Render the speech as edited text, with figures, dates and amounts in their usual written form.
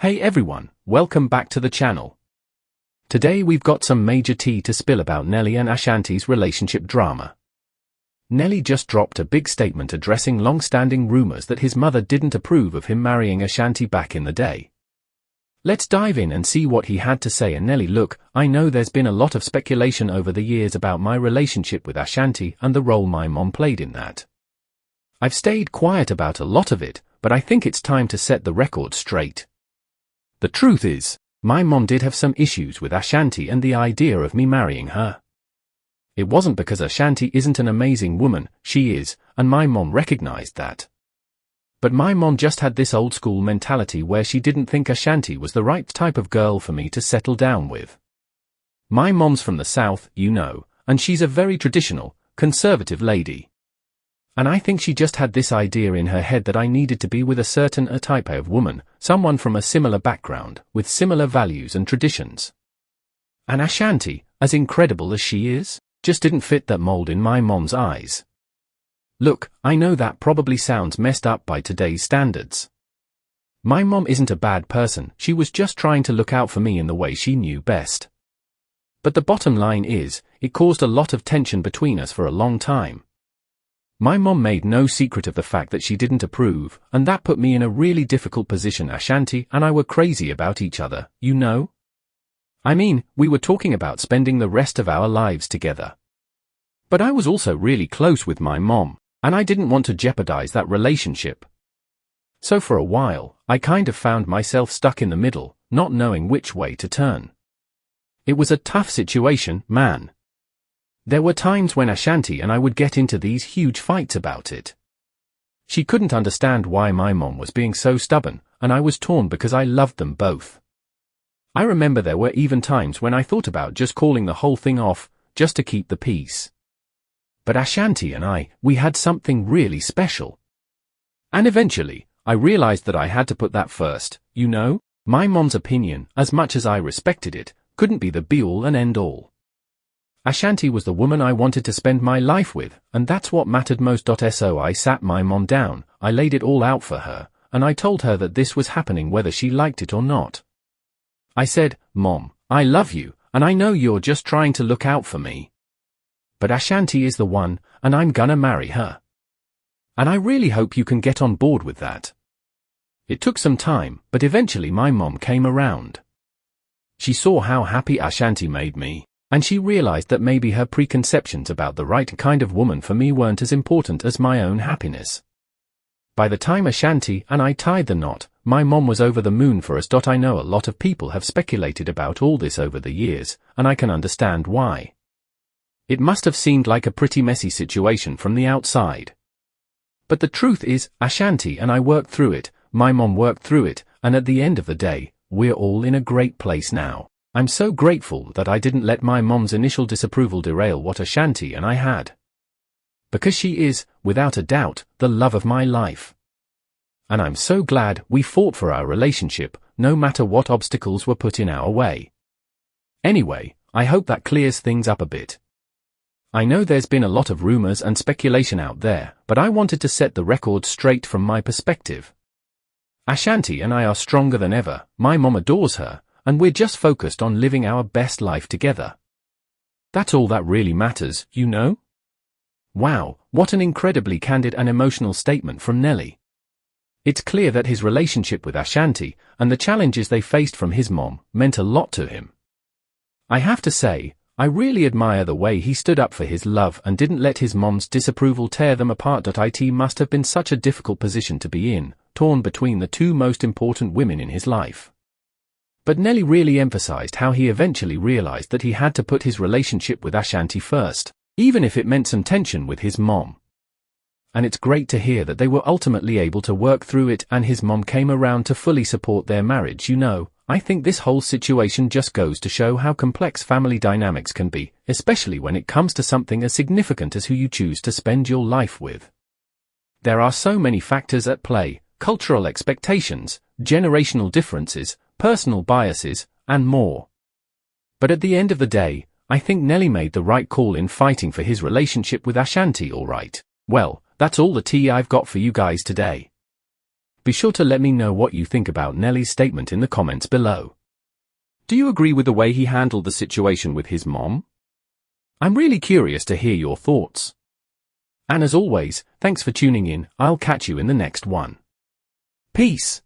Hey everyone, welcome back to the channel. Today we've got some major tea to spill about Nelly and Ashanti's relationship drama. Nelly just dropped a big statement addressing long-standing rumors that his mother didn't approve of him marrying Ashanti back in the day. Let's dive in and see what he had to say. And Nelly, look, I know there's been a lot of speculation over the years about my relationship with Ashanti and the role my mom played in that. I've stayed quiet about a lot of it, but I think it's time to set the record straight. The truth is, my mom did have some issues with Ashanti and the idea of me marrying her. It wasn't because Ashanti isn't an amazing woman, she is, and my mom recognized that. But my mom just had this old school mentality where she didn't think Ashanti was the right type of girl for me to settle down with. My mom's from the South, you know, and she's a very traditional, conservative lady. And I think she just had this idea in her head that I needed to be with a certain type of woman, someone from a similar background, with similar values and traditions. And Ashanti, as incredible as she is, just didn't fit that mold in my mom's eyes. Look, I know that probably sounds messed up by today's standards. My mom isn't a bad person, she was just trying to look out for me in the way she knew best. But the bottom line is, it caused a lot of tension between us for a long time. My mom made no secret of the fact that she didn't approve, and that put me in a really difficult position. Ashanti and I were crazy about each other, you know? I mean, we were talking about spending the rest of our lives together. But I was also really close with my mom, and I didn't want to jeopardize that relationship. So for a while, I kind of found myself stuck in the middle, not knowing which way to turn. It was a tough situation, man. There were times when Ashanti and I would get into these huge fights about it. She couldn't understand why my mom was being so stubborn, and I was torn because I loved them both. I remember there were even times when I thought about just calling the whole thing off, just to keep the peace. But Ashanti and we had something really special. And eventually, I realized that I had to put that first, you know? My mom's opinion, as much as I respected it, couldn't be the be-all and end-all. Ashanti was the woman I wanted to spend my life with, and that's what mattered most. So I sat my mom down, I laid it all out for her, and I told her that this was happening whether she liked it or not. I said, Mom, I love you, and I know you're just trying to look out for me. But Ashanti is the one, and I'm gonna marry her. And I really hope you can get on board with that. It took some time, but eventually my mom came around. She saw how happy Ashanti made me, and she realized that maybe her preconceptions about the right kind of woman for me weren't as important as my own happiness. By the time Ashanti and I tied the knot, my mom was over the moon for us. I know a lot of people have speculated about all this over the years, and I can understand why. It must have seemed like a pretty messy situation from the outside. But the truth is, Ashanti and I worked through it, my mom worked through it, and at the end of the day, we're all in a great place now. I'm so grateful that I didn't let my mom's initial disapproval derail what Ashanti and I had. Because she is, without a doubt, the love of my life. And I'm so glad we fought for our relationship, no matter what obstacles were put in our way. Anyway, I hope that clears things up a bit. I know there's been a lot of rumors and speculation out there, but I wanted to set the record straight from my perspective. Ashanti and I are stronger than ever, my mom adores her, and we're just focused on living our best life together. That's all that really matters, you know? Wow, what an incredibly candid and emotional statement from Nelly. It's clear that his relationship with Ashanti, and the challenges they faced from his mom, meant a lot to him. I have to say, I really admire the way he stood up for his love and didn't let his mom's disapproval tear them apart. It must have been such a difficult position to be in, torn between the two most important women in his life. But Nelly really emphasized how he eventually realized that he had to put his relationship with Ashanti first, even if it meant some tension with his mom. And it's great to hear that they were ultimately able to work through it and his mom came around to fully support their marriage. You know, I think this whole situation just goes to show how complex family dynamics can be, especially when it comes to something as significant as who you choose to spend your life with. There are so many factors at play: cultural expectations, generational differences, personal biases, and more. But at the end of the day, I think Nelly made the right call in fighting for his relationship with Ashanti. Alright, well, that's all the tea I've got for you guys today. Be sure to let me know what you think about Nelly's statement in the comments below. Do you agree with the way he handled the situation with his mom? I'm really curious to hear your thoughts. And as always, thanks for tuning in. I'll catch you in the next one. Peace.